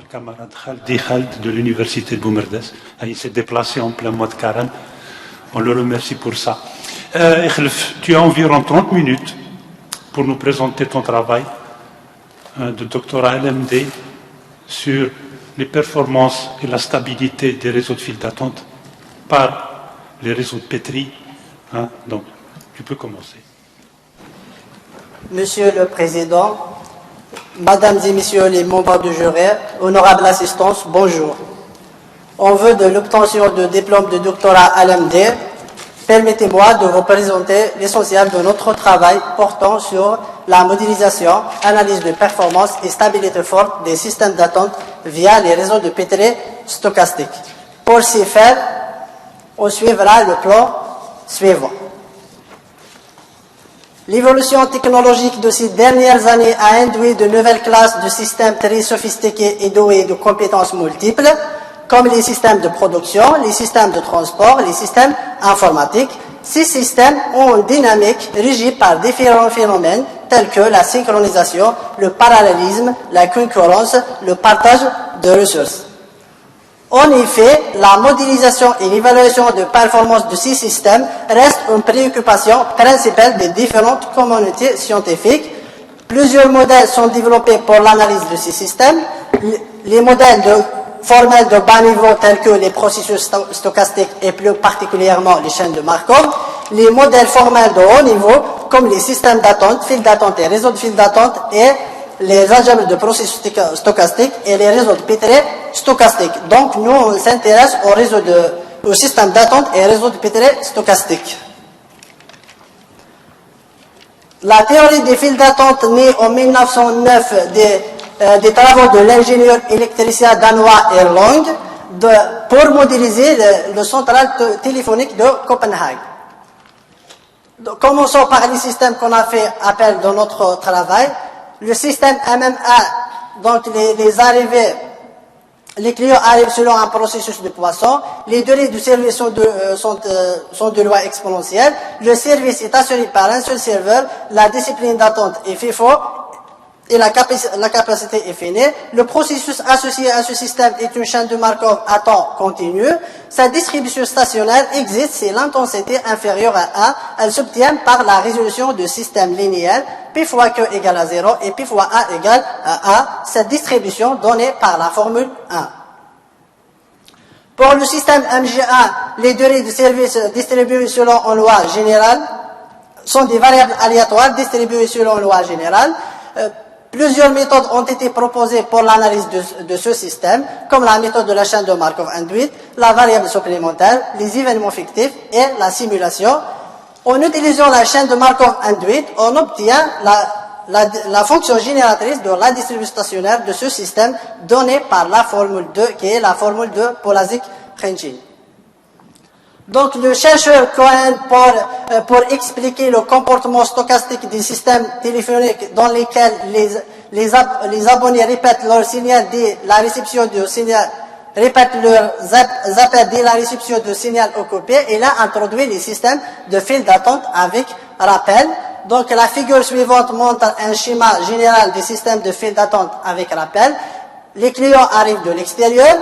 camarade Khalid de l'université de Boumerdes. Il s'est déplacé en plein mois de carême. On le remercie pour ça. Ikhlef, tu as environ 30 minutes pour nous présenter ton travail de doctorat LMD sur les performances et la stabilité des réseaux de fil d'attente par les réseaux de Petri. Donc, tu peux commencer. Monsieur le Président, Mesdames et Messieurs les membres du jury, honorable assistance, bonjour. En vue de l'obtention de diplôme de doctorat LMD, permettez-moi de vous présenter l'essentiel de notre travail portant sur la modélisation, analyse de performance et stabilité forte des systèmes d'attente via les réseaux de Petri stochastiques. Pour ce faire, on suivra le plan suivant. L'évolution technologique de ces dernières années a induit de nouvelles classes de systèmes très sophistiqués et doués de compétences multiples, comme les systèmes de production, les systèmes de transport, les systèmes informatiques. Ces systèmes ont une dynamique régie par différents phénomènes tels que la synchronisation, le parallélisme, la concurrence, le partage de ressources. En effet, la modélisation et l'évaluation de performance de ces systèmes restent une préoccupation principale des différentes communautés scientifiques. Plusieurs modèles sont développés pour l'analyse de ces systèmes. Les modèles formels de bas niveau tels que les processus stochastiques et plus particulièrement les chaînes de Markov. Les modèles formels de haut niveau comme les systèmes d'attente, fils d'attente et réseaux de fils d'attente et les algèbres de processus stochastiques et les réseaux de Petri stochastiques. Donc, nous, on s'intéresse au système d'attente et réseau de Petri stochastiques. La théorie des fils d'attente née en 1909 des travaux de l'ingénieur électricien danois Erlang pour modéliser le central téléphonique de Copenhague. Donc, commençons par les systèmes qu'on a fait appel dans notre travail. Le système MMA, donc les clients arrivent selon un processus de poisson. Les délais de service sont de loi exponentielle. Le service est assuré par un seul serveur. La discipline d'attente est FIFO et la capacité est finie. Le processus associé à ce système est une chaîne de Markov à temps continu. Sa distribution stationnaire existe si l'intensité inférieure à 1. Elle s'obtient par la résolution de système linéaire P fois Q égale à 0 et P fois A égale à 1. Cette distribution donnée par la formule 1. Pour le système MG1, les durées de service distribuées selon une loi générale sont des variables aléatoires distribuées selon une loi générale. Plusieurs méthodes ont été proposées pour l'analyse de ce système, comme la méthode de la chaîne de Markov induite, la variable supplémentaire, les événements fictifs et la simulation. En utilisant la chaîne de Markov induite, on obtient la fonction génératrice de la distribution stationnaire de ce système donnée par la formule 2, qui est la formule de Polazik-Khenchin. Donc, le chercheur Cohen, pour expliquer le comportement stochastique des systèmes téléphoniques dans lesquels les abonnés répètent leur signal dès la réception du signal, répètent leurs appels dès la réception du signal occupé, il a introduit les systèmes de fil d'attente avec rappel. Donc, la figure suivante montre un schéma général des systèmes de fil d'attente avec rappel. Les clients arrivent de l'extérieur.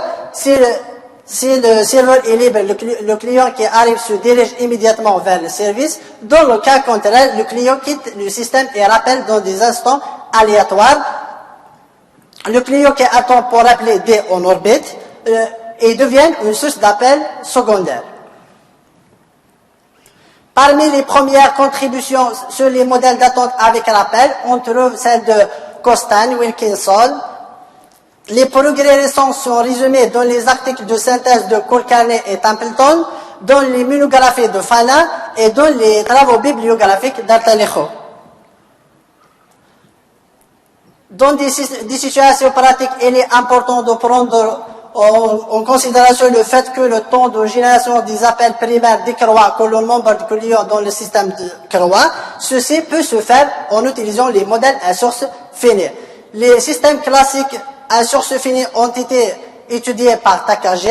Si le serveur est libre, le client qui arrive se dirige immédiatement vers le service. Dans le cas contraire, le client quitte le système et rappelle dans des instants aléatoires. Le client qui attend pour appeler D en orbite et devient une source d'appel secondaire. Parmi les premières contributions sur les modèles d'attente avec rappel, on trouve celle de Costan, Wilkinson. Les progrès récents sont résumés dans les articles de synthèse de Kulkarni et Templeton, dans les monographies de Fana et dans les travaux bibliographiques d'Artalejo. Dans des situations pratiques, il est important de prendre en considération le fait que le temps de génération des appels primaires décroît que le nombre de clients dans le système décroît. Ceci peut se faire en utilisant les modèles à source finie. Les systèmes classiques à source finie ont été étudiés par Takage.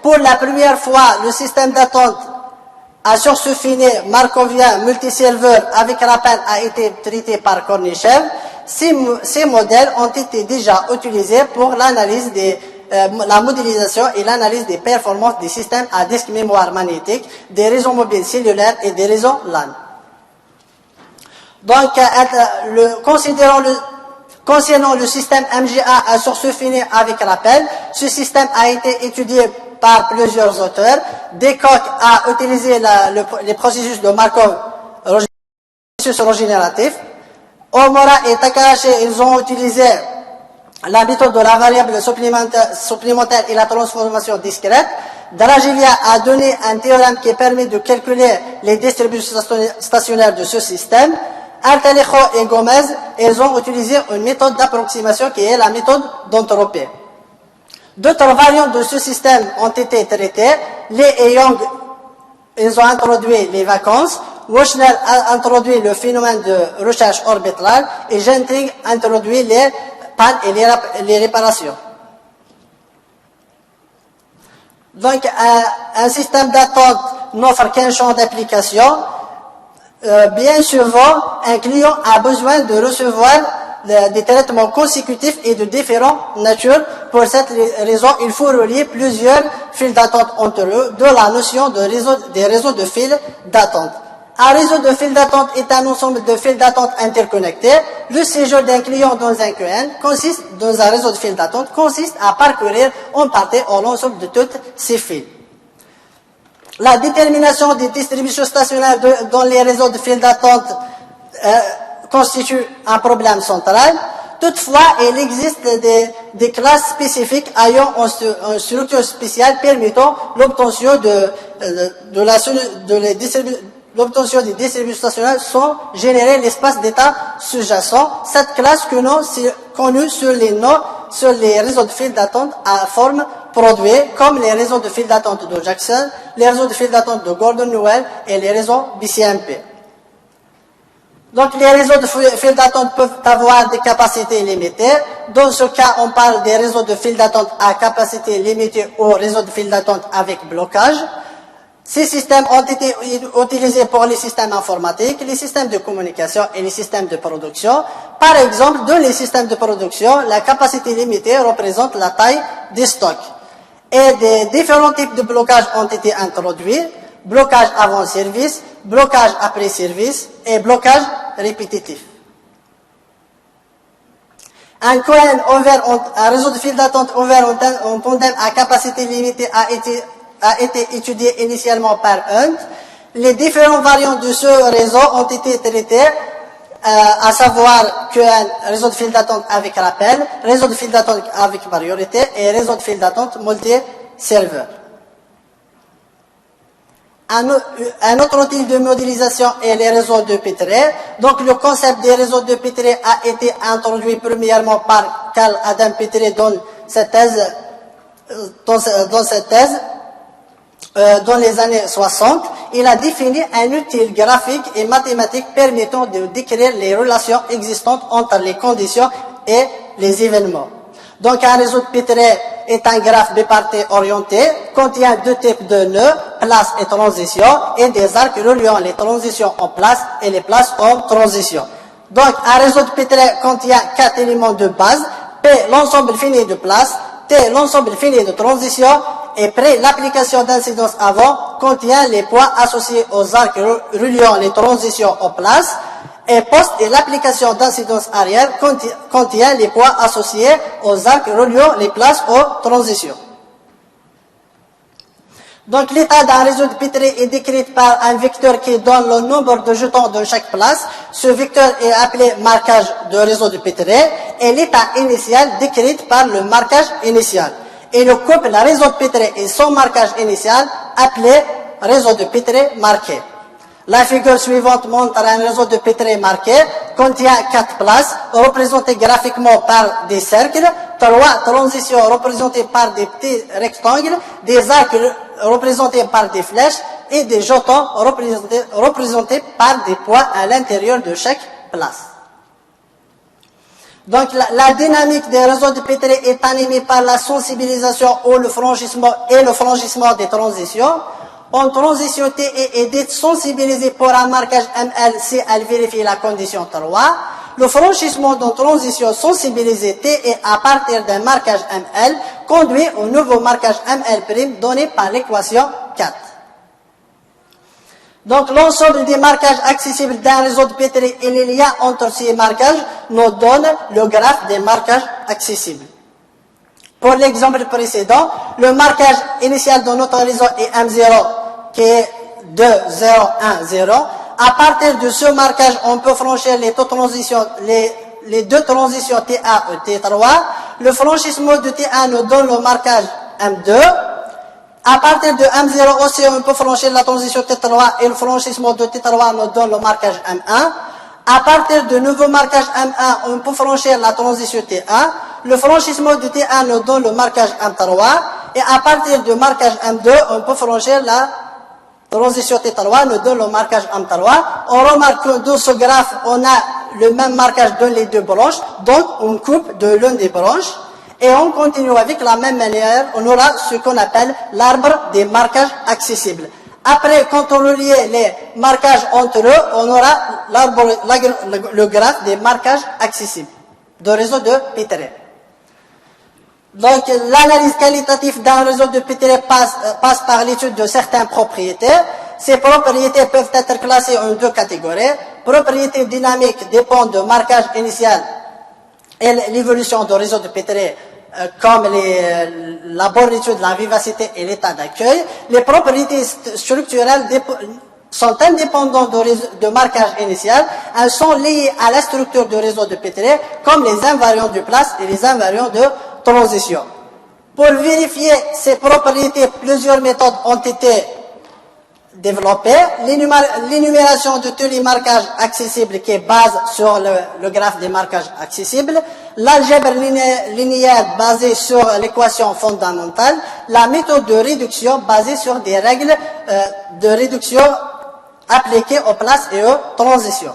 Pour la première fois, le système d'attente à source finie markovien multiserveur avec rappel a été traité par Kornichev. Ces modèles ont été déjà utilisés pour l'analyse la modélisation et l'analyse des performances des systèmes à disque mémoire magnétique, des réseaux mobiles cellulaires et des réseaux LAN. Donc, concernant le système MGA à source finie avec rappel, ce système a été étudié par plusieurs auteurs. Descoq a utilisé les processus de Markov, processus régénératif. Omura et Takahashi, ils ont utilisé la méthode de la variable supplémentaire et la transformation discrète. Darajivia a donné un théorème qui permet de calculer les distributions stationnaires de ce système. Altalejo et Gomez, ils ont utilisé une méthode d'approximation qui est la méthode d'entropie. D'autres variantes de ce système ont été traitées. Lee et Young, ils ont introduit les vacances. Washner a introduit le phénomène de recherche orbitale et Gentry a introduit les pannes et les réparations. Donc, un système d'attente n'offre qu'un champ d'application. Bien souvent, un client a besoin de recevoir des traitements consécutifs et de différentes natures. Pour cette raison, il faut relier plusieurs fils d'attente entre eux, de la notion des réseaux de fils d'attente. Un réseau de fils d'attente est un ensemble de fils d'attente interconnectés. Le séjour d'un client dans un QN dans un réseau de fils d'attente consiste à parcourir en partie l'ensemble de tous ces fils. La détermination des distributions stationnaires dans les réseaux de fils d'attente constitue un problème central. Toutefois, il existe des classes spécifiques ayant une structure spéciale permettant l'obtention l'obtention des distributions stationnaires sans générer l'espace d'état sous-jacent. Cette classe connue sur les réseaux de fils d'attente à forme produite, comme les réseaux de fils d'attente de Jackson, les réseaux de fils d'attente de Gordon-Newell et les réseaux BCMP. Donc, les réseaux de fils d'attente peuvent avoir des capacités limitées. Dans ce cas, on parle des réseaux de fils d'attente à capacité limitée ou réseaux de fils d'attente avec blocage. Ces systèmes ont été utilisés pour les systèmes informatiques, les systèmes de communication et les systèmes de production. Par exemple, dans les systèmes de production, la capacité limitée représente la taille des stocks. Et des différents types de blocages ont été introduits. Blocage avant service, blocage après service et blocage répétitif. Un réseau de fils d'attente ouvert en tandem à capacité limitée a été étudié initialement par Hunt. Les différentes variantes de ce réseau ont été traitées, à savoir qu'un réseau de fils d'attente avec rappel, réseau de fils d'attente avec priorité et réseau de fils d'attente multi-serveur. Un autre type de modélisation est les réseaux de Petri. Donc, le concept des réseaux de Petri a été introduit premièrement par Carl Adam Petri dans cette thèse, dans les années 60. Il a défini un outil graphique et mathématique permettant de décrire les relations existantes entre les conditions et les événements. Donc, un réseau de Petri est un graphe bipartite orienté, contient deux types de nœuds, place et transition, et des arcs reliant les transitions en place et les places en transition. Donc, un réseau de Petri contient 4 éléments de base, P, l'ensemble fini de place, T, l'ensemble fini de transition, et près l'application d'incidence avant contient les points associés aux arcs reliant les transitions en place, et post et l'application d'incidence arrière contient les points associés aux arcs reliant les places aux transitions. Donc, l'état d'un réseau de Petri est décrit par un vecteur qui donne le nombre de jetons de chaque place. Ce vecteur est appelé marquage de réseau de Petri, et l'état initial décrit par le marquage initial. Et le couple réseau de Petri et son marquage initial appelé réseau de Petri marqué. La figure suivante montre un réseau de Petri marqué, contient 4 places, représentées graphiquement par des cercles, 3 transitions représentées par des petits rectangles, des arcs représentés par des flèches, et des jetons représentés par des points à l'intérieur de chaque place. Donc, la dynamique des réseaux de Petri est animée par la sensibilisation ou le franchissement des transitions. En transition T est dite sensibilisée pour un marquage ML si elle vérifie la condition 3. le franchissement d'une transition sensibilisée TE à partir d'un marquage ML conduit au nouveau marquage ML' donné par l'équation 4. Donc, l'ensemble des marquages accessibles d'un réseau de Petri et les liens entre ces marquages nous donnent le graphe des marquages accessibles. Pour l'exemple précédent, le marquage initial de notre réseau est M0, qui est 2, 0, 1, 0. À partir de ce marquage, on peut franchir les deux transitions T1 et T3. Le franchissement de T1 nous donne le marquage M2. À partir de M0 aussi, on peut franchir la transition T3 et le franchissement de T3 nous donne le marquage M1. À partir de nouveau marquage M1, on peut franchir la transition T1. Le franchissement de T1 nous donne le marquage M3. Et à partir du marquage M2, on peut franchir la transition T3, nous donne le marquage M3. On remarque que dans ce graphe, on a le même marquage dans les deux branches. Donc, on coupe de l'une des branches. Et on continue avec la même manière, on aura ce qu'on appelle l'arbre des marquages accessibles. Après, quand on relie les marquages entre eux, on aura le graphe des marquages accessibles de réseau de Petri. Donc, l'analyse qualitative d'un réseau de Petri passe par l'étude de certaines propriétés. Ces propriétés peuvent être classées en deux catégories. Propriétés dynamiques dépendent du marquage initial et l'évolution du réseau de Petri, comme la bornitude, la vivacité et l'état d'accueil. Les propriétés structurelles sont indépendantes du marquage initial. Elles sont liées à la structure du réseau de Petri, comme les invariants de place et les invariants de transition. Pour vérifier ces propriétés, plusieurs méthodes ont été développées. L'énumération de tous les marquages accessibles qui est basée sur le graphe des marquages accessibles, l'algèbre linéaire basée sur l'équation fondamentale, la méthode de réduction basée sur des règles de réduction appliquées aux places et aux transitions.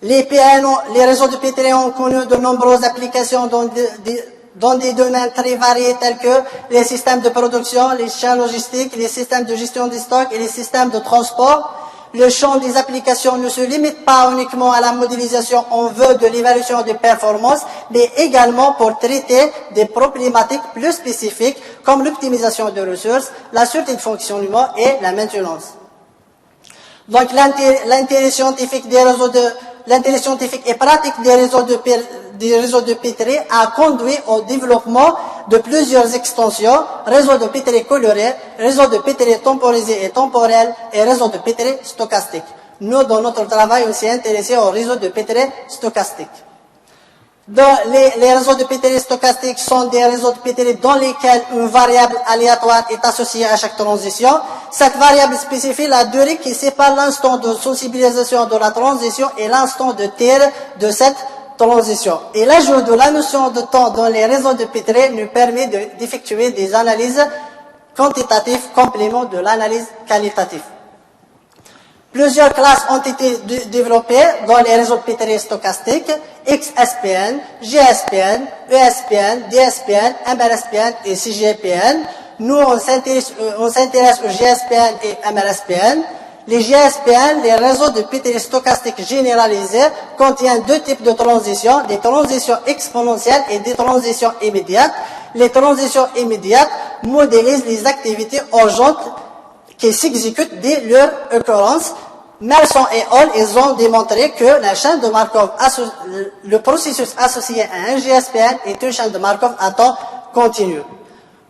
Les réseaux de Petri ont connu de nombreuses applications dans des domaines très variés tels que les systèmes de production, les chaînes logistiques, les systèmes de gestion des stocks et les systèmes de transport. Le champ des applications ne se limite pas uniquement à la modélisation en vue de l'évaluation des performances, mais également pour traiter des problématiques plus spécifiques comme l'optimisation des ressources, la sûreté de fonctionnement et la maintenance. Donc, l'intérêt scientifique et pratique des réseaux de Petri a conduit au développement de plusieurs extensions, réseaux de Petri colorés, réseaux de Petri temporisés et temporels et réseaux de Petri stochastiques. Nous, dans notre travail, on s'est intéressé au réseau de Petri stochastique. Les réseaux de Petri stochastiques sont des réseaux de Petri dans lesquels une variable aléatoire est associée à chaque transition. Cette variable spécifie la durée qui sépare l'instant de sensibilisation de la transition et l'instant de tir de cette transition. Et l'ajout de la notion de temps dans les réseaux de Petri nous permet d'effectuer des analyses quantitatives complément de l'analyse qualitative. Plusieurs classes ont été développées dans les réseaux de Petri stochastiques, XSPN, GSPN, ESPN, DSPN, MRSPN et CGPN. Nous, on s'intéresse aux GSPN et MRSPN. Les GSPN, les réseaux de Petri stochastiques généralisés, contiennent deux types de transitions, des transitions exponentielles et des transitions immédiates. Les transitions immédiates modélisent les activités urgentes qui s'exécutent dès leur occurrence. Merson et Hall, ils ont démontré que la chaîne de Markov, le processus associé à un GSPN est une chaîne de Markov à temps continu.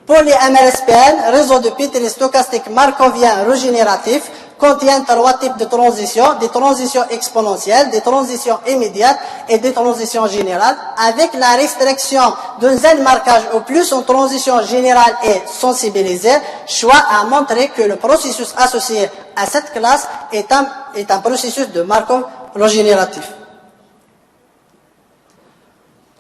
Pour les MRSPN, réseaux de Petri stochastiques markoviens régénératifs contiennent trois types de transitions, des transitions exponentielles, des transitions immédiates et des transitions générales. Avec la restriction d'un Z marquage au plus une transition générale est sensibilisée, choix à montrer que le processus associé à cette classe est un processus de Markov régénératif.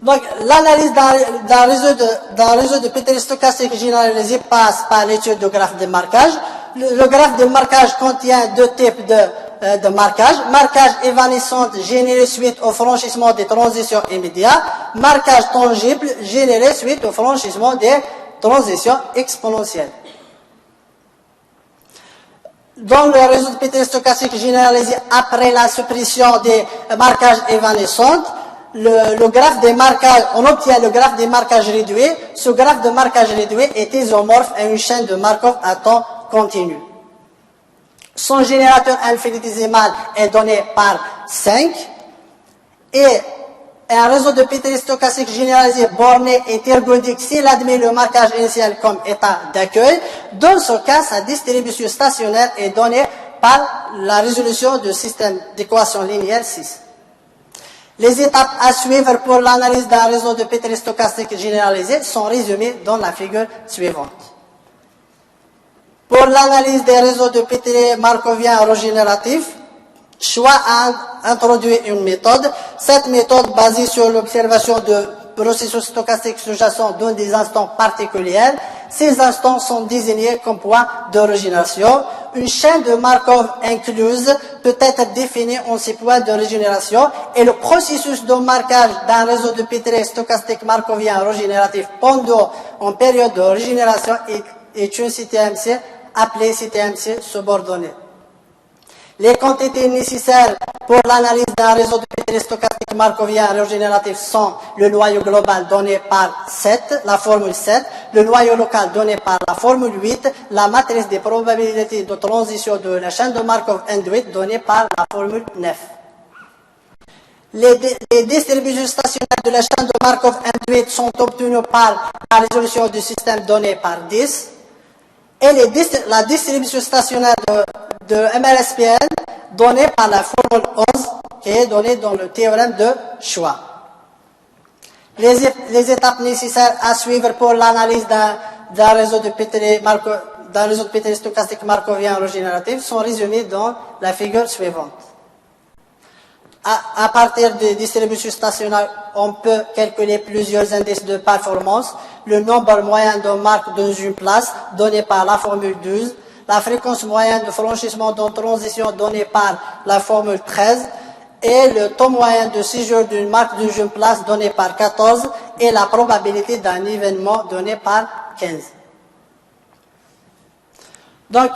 Donc, l'analyse d'un réseau de Petri stochastique généralisé passe par l'étude du graphe de marquage. Le graphe de marquage contient deux types de marquage. Marquage évanescent généré suite au franchissement des transitions immédiates. Marquage tangible généré suite au franchissement des transitions exponentielles. dans le réseau de Petri stochastique généralisé après la suppression des marquages évanescents, le graphe des marquages, on obtient le graphe des marquages réduits. Ce graphe de marquage réduit est isomorphe à une chaîne de Markov à temps continu. Son générateur infinitésimal est donné par 5 et un réseau de Petri stochastique généralisé borné est ergodique s'il admet le marquage initial comme état d'accueil. Dans ce cas, sa distribution stationnaire est donnée par la résolution du système d'équation linéaire 6. Les étapes à suivre pour l'analyse d'un réseau de Petri stochastique généralisé sont résumées dans la figure suivante. Pour l'analyse des réseaux de Petri markoviens régénératifs, choix à introduire une méthode. Cette méthode, basée sur l'observation de processus stochastiques sous-jacents dans des instants particuliers, ces instants sont désignés comme points d'origénération. Une chaîne de Markov incluse peut être définie en ces points de régénération et le processus de marquage d'un réseau de Petri stochastique markovien régénératif pendant en période de régénération est une CTMC appelée CTMC subordonnée. Les quantités nécessaires pour l'analyse d'un réseau de Petri stochastique markovien régénératif sont le noyau global donné par 7, la formule 7, le noyau local donné par la formule 8, la matrice des probabilités de transition de la chaîne de Markov induite donnée par la formule 9. Les distributions stationnaires de la chaîne de Markov induite sont obtenues par la résolution du système donné par 10. Et la distribution stationnaire de MLSPN donnée par la formule 11 qui est donnée dans le théorème de choix. Les étapes nécessaires à suivre pour l'analyse d'un réseau de Petri stochastique markovien régénératif sont résumées dans la figure suivante. À partir des distributions stationnaires, on peut calculer plusieurs indices de performance, le nombre moyen de marques dans une place donné par la formule 12, la fréquence moyenne de franchissement dans transition donnée par la formule 13, et le temps moyen de séjour d'une marque dans une place donné par 14, et la probabilité d'un événement donné par 15. Donc,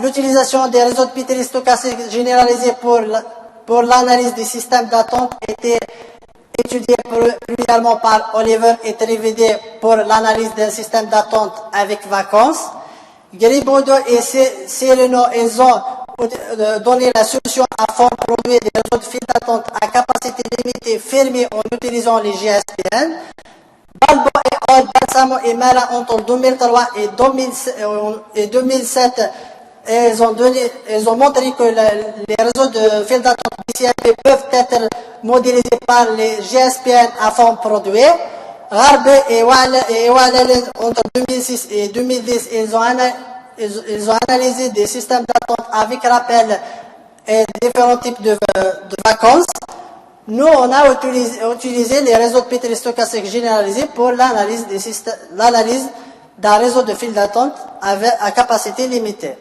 l'utilisation des réseaux de Petri stochastiques généralisés pour l'analyse des systèmes d'attente était étudiée premièrement par Oliver et Trivedi pour l'analyse d'un système d'attente avec vacances. Garibaldi et Sereno, ils ont donné la solution à forme produit des réseaux de files d'attente à capacité limitée fermés en utilisant les GSPN. Balbo et Odd, Balsamo et Mala entre 2003 et 2007, ils ont montré que les réseaux de files d'attente BCIP peuvent être modélisés par les GSPN à forme produit. Garbe et Wallen entre 2006 et 2010, ils ont analysé des systèmes d'attente avec rappel et différents types de vacances. Nous, on a utilisé les réseaux de Petri stochastiques généralisés pour l'analyse d'un réseau de files d'attente à capacité limitée.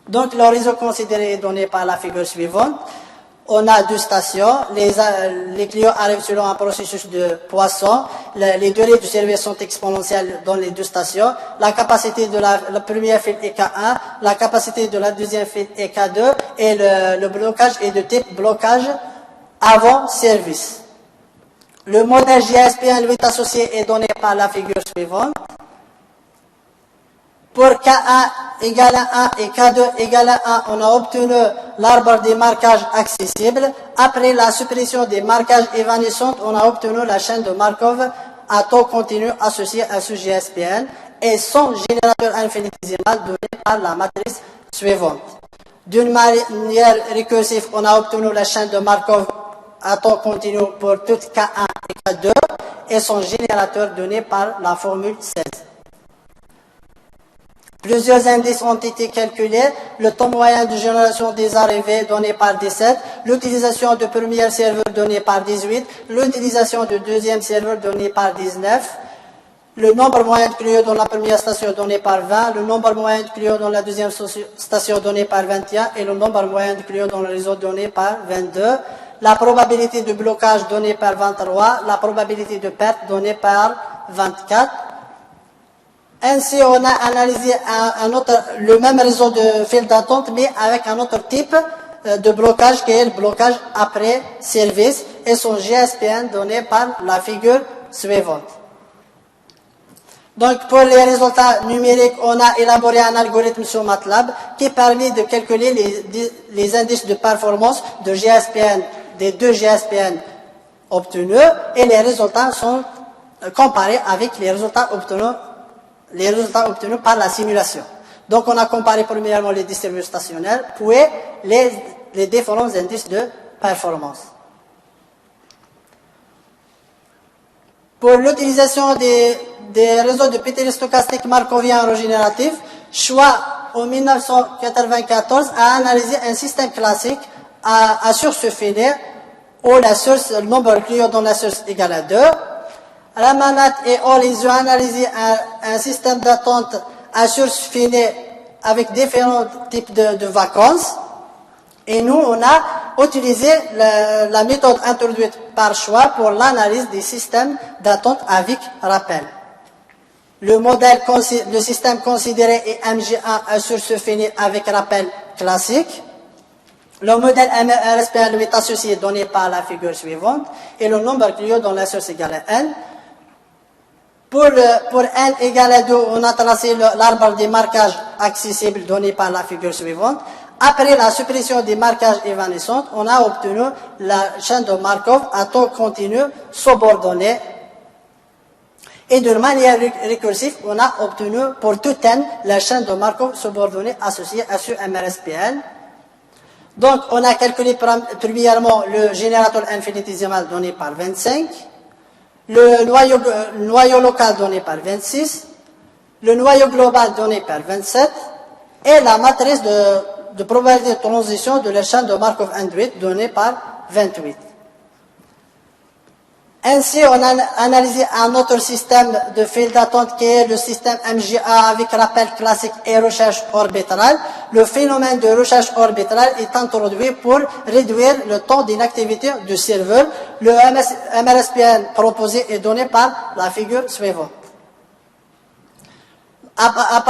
Donc, le réseau considéré est donné par la figure suivante. On a deux stations. Les clients arrivent selon un processus de Poisson. Les durées du service sont exponentielles dans les deux stations. La capacité de la première file est K1, la capacité de la deuxième file est K2, et le blocage est de type blocage avant service. Le modèle GSPN 8 associé est donné par la figure suivante. Pour K1 égale à 1 et K2 égale à 1, on a obtenu l'arbre des marquages accessibles. Après la suppression des marquages évanescents, on a obtenu la chaîne de Markov à taux continu associée à ce GSPN et son générateur infinitésimal donné par la matrice suivante. D'une manière récursive, on a obtenu la chaîne de Markov à temps continu pour toutes K1 et K2 et son générateur donné par la formule 16. Plusieurs indices ont été calculés, le temps moyen de génération des arrivées donné par 17, l'utilisation du premier serveur donné par 18, l'utilisation du deuxième serveur donné par 19, le nombre moyen de clients dans la première station donné par 20, le nombre moyen de clients dans la deuxième station donné par 21 et le nombre moyen de clients dans le réseau donné par 22. La probabilité de blocage donnée par 23, la probabilité de perte donnée par 24. Ainsi, on a analysé le même réseau de fils d'attente, mais avec un autre type de blocage qui est le blocage après service et son GSPN donné par la figure suivante. Donc, pour les résultats numériques, on a élaboré un algorithme sur MATLAB qui permet de calculer les indices de performance de GSPN, des deux GSPN obtenus, et les résultats sont comparés avec les résultats obtenus par la simulation. Donc, on a comparé premièrement les distributions stationnaires, puis les différents indices de performance. Pour l'utilisation des réseaux de pétri stochastique markovien régénératif, Schwa, en 1994, a analysé un système classique à source finie, où le nombre de clients dans la source égale à 2. Ramanat et Hall, ils ont analysé un système d'attente à source finie avec différents types de vacances. Et nous, on a utilisé la méthode introduite par Schwa pour l'analyse des systèmes d'attente avec rappel. Le système considéré est MG1 à source finie avec rappel classique. Le modèle RSPN lui est associé donné par la figure suivante et le nombre de clients dans la source égale à n. Pour n égale à 2, on a tracé l'arbre des marquages accessibles donné par la figure suivante. Après la suppression des marquages évanescents, on a obtenu la chaîne de Markov à taux continu subordonné. Et de manière récursive, on a obtenu pour tout n la chaîne de Markov subordonnée associée à ce MRSPN. Donc, on a calculé premièrement le générateur infinitésimal donné par 25, le noyau local donné par 26, le noyau global donné par 27, et la matrice de probabilité de transition de la chaîne de Markov induite donnée par 28. Ainsi, on a analysé un autre système de fil d'attente qui est le système MGA avec rappel classique et recherche orbitale. Le phénomène de recherche orbitale est introduit pour réduire le temps d'inactivité du serveur. Le MRSPN proposé est donné par la figure suivante. À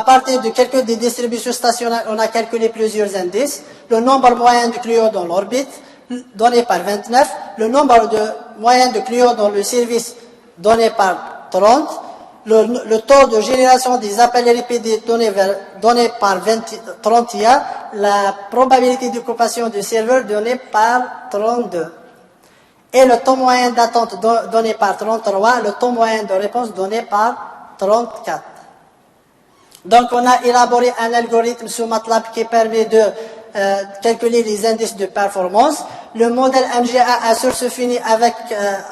partir de quelques des distributions stationnaires, on a calculé plusieurs indices. Le nombre moyen de Clio dans l'orbite, donné par 29, le nombre moyen de Clio dans le service, donné par 30, le taux de génération des appels RPD donné par 31, la probabilité d'occupation du serveur donnée par 32, et le temps moyen d'attente donné par 33, le temps moyen de réponse donné par 34. Donc, on a élaboré un algorithme sur MATLAB qui permet de calculer les indices de performance. Le modèle MGA à source finie avec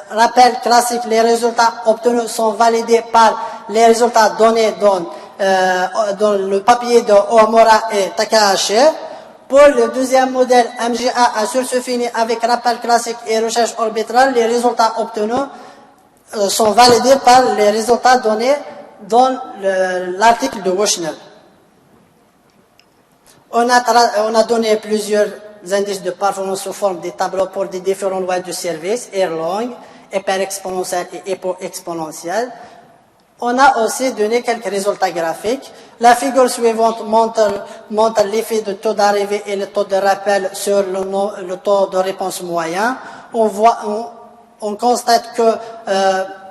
rappel classique, les résultats obtenus sont validés par les résultats donnés dans le papier de Omura et Takahashi. Pour le deuxième modèle MGA à source finie avec rappel classique et recherche orbitale, les résultats obtenus sont validés par les résultats donnés dans l'article de Bushnell. On a donné plusieurs indices de performance sous forme des tableaux pour des différents lois de service, Erlang, hyper-exponentiel et hypo-exponentiel. On a aussi donné quelques résultats graphiques. La figure suivante montre l'effet de taux d'arrivée et le taux de rappel sur le taux de réponse moyen. On constate que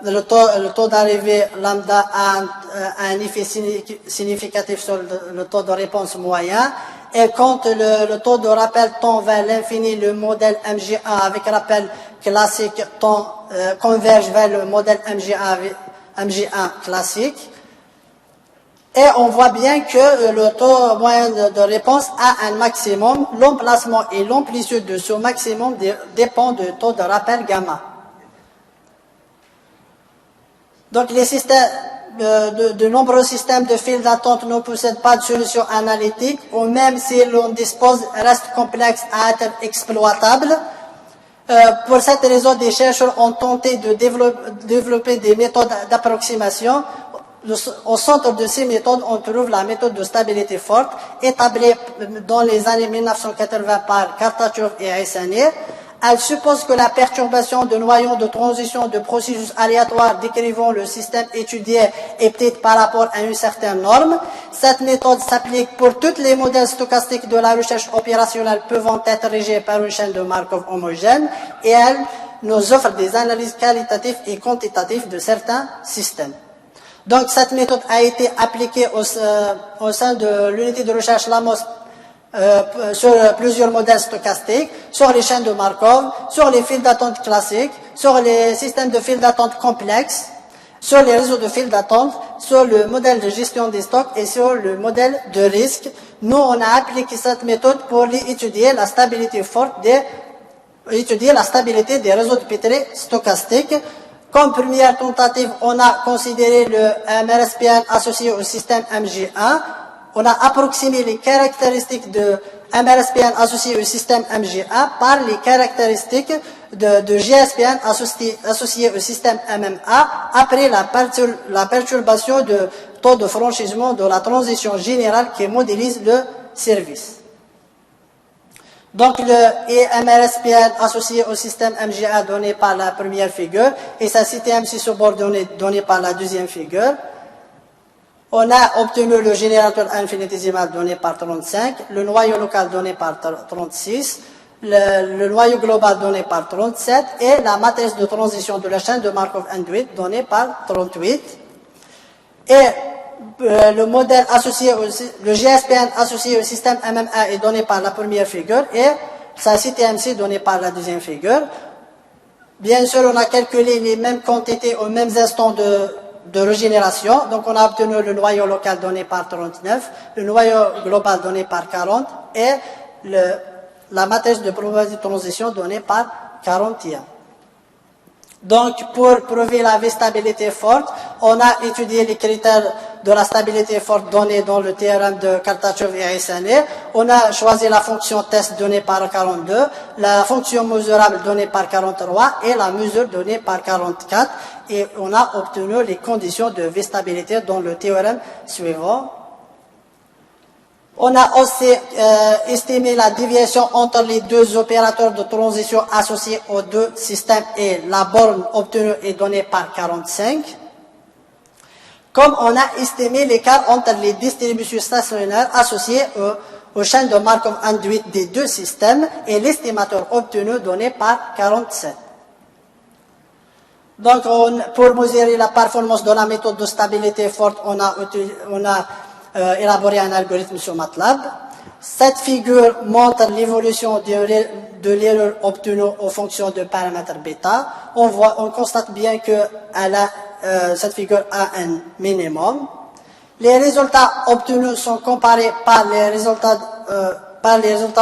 le taux d'arrivée lambda a un effet significatif sur le taux de réponse moyen. Et quand le taux de rappel tend vers l'infini, le modèle MG1 avec rappel classique converge vers le modèle MG1 classique. Et on voit bien que le taux moyen de réponse a un maximum. L'emplacement et l'amplitude de ce maximum dépend du taux de rappel gamma. Donc, les systèmes, de nombreux systèmes de fil d'attente ne possèdent pas de solution analytique, ou même si l'on dispose, restent complexes à être exploitables. Pour cette raison, des chercheurs ont tenté de développer des méthodes d'approximation. Au centre de ces méthodes, on trouve la méthode de stabilité forte, établie dans les années 1980 par Kartachov et Hassani. Elle suppose que la perturbation de noyaux de transition de processus aléatoires décrivant le système étudié est petite par rapport à une certaine norme. Cette méthode s'applique pour tous les modèles stochastiques de la recherche opérationnelle pouvant être régis par une chaîne de Markov homogène et elle nous offre des analyses qualitatives et quantitatives de certains systèmes. Donc cette méthode a été appliquée au sein de l'unité de recherche LAMOS sur plusieurs modèles stochastiques, sur les chaînes de Markov, sur les files d'attente classiques, sur les systèmes de files d'attente complexes, sur les réseaux de files d'attente, sur le modèle de gestion des stocks et sur le modèle de risque. Nous, on a appliqué cette méthode pour étudier la stabilité forte étudier la stabilité des réseaux de Petri stochastiques. Comme première tentative, on a considéré le MRSPN associé au système MG1. On a approximé les caractéristiques de MRSPN associé au système MG1 par les caractéristiques de GSPN associé au système MMA après la perturbation de taux de franchissement de la transition générale qui modélise le service. Donc, le MRSPN associé au système MG1 donné par la première figure et sa CTMC subordonnée donnée par la deuxième figure. On a obtenu le générateur infinitésimal donné par 35, le noyau local donné par 36, le noyau global donné par 37 et la matrice de transition de la chaîne de Markov induite donnée par 38. Et le modèle associé, le GSPN associé au système MMA est donné par la première figure et sa CTMC donnée par la deuxième figure. Bien sûr, on a calculé les mêmes quantités aux mêmes instants de régénération. Donc, on a obtenu le noyau local donné par 39, le noyau global donné par 40 et la matrice de probabilité de transition donnée par 41. Donc, pour prouver la V-stabilité forte, on a étudié les critères de la stabilité forte donnés dans le théorème de Kartachov et Haissane. On a choisi la fonction test donnée par 42, la fonction mesurable donnée par 43 et la mesure donnée par 44. Et on a obtenu les conditions de V-stabilité dans le théorème suivant. On a aussi estimé la déviation entre les deux opérateurs de transition associés aux deux systèmes et la borne obtenue est donnée par 45. Comme on a estimé l'écart entre les distributions stationnaires associées aux chaînes de Markov induites des deux systèmes et l'estimateur obtenu donné par 47. Donc, pour mesurer la performance de la méthode de stabilité forte, on a élaboré un algorithme sur MATLAB. Cette figure montre l'évolution de l'erreur obtenue en fonction de paramètres bêta. On constate bien que cette figure a un minimum. Les résultats obtenus sont comparés par les résultats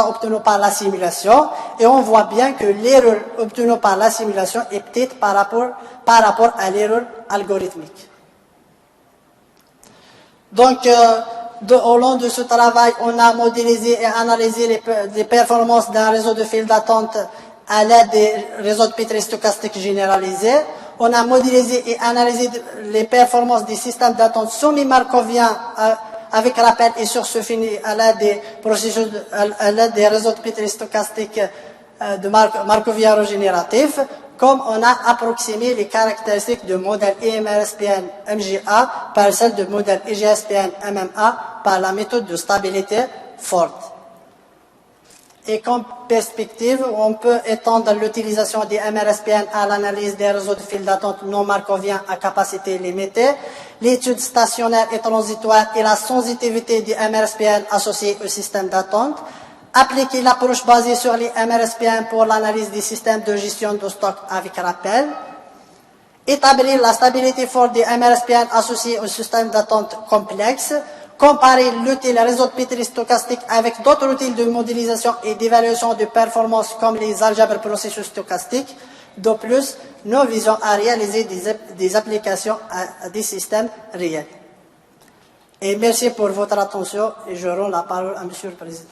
obtenus par la simulation et on voit bien que l'erreur obtenue par la simulation est petite par rapport à l'erreur algorithmique. Donc, au long de ce travail, on a modélisé et analysé les performances d'un réseau de files d'attente à l'aide des réseaux de Petri stochastiques généralisés. On a modélisé et analysé les performances des systèmes d'attente semi-markoviens avec rappel et source finie à l'aide des processus, à l'aide des réseaux de Petri stochastiques de markoviens régénératifs, comme on a approximé les caractéristiques du modèle EMRSPN MGA par celle du modèle EGSPN MMA par la méthode de stabilité forte. Et comme perspective, on peut étendre l'utilisation des MRSPN à l'analyse des réseaux de files d'attente non markoviens à capacité limitée, l'étude stationnaire et transitoire et la sensitivité des MRSPN associés au système d'attente, appliquer l'approche basée sur les MRSPN pour l'analyse des systèmes de gestion de stock avec rappel, établir la stabilité forte des MRSPN associés au système d'attente complexe, comparer l'outil réseau de Petri stochastique avec d'autres outils de modélisation et d'évaluation de performance comme les algèbres processus stochastiques. De plus, nous visons à réaliser des applications à des systèmes réels. Et merci pour votre attention et je rends la parole à Monsieur le Président.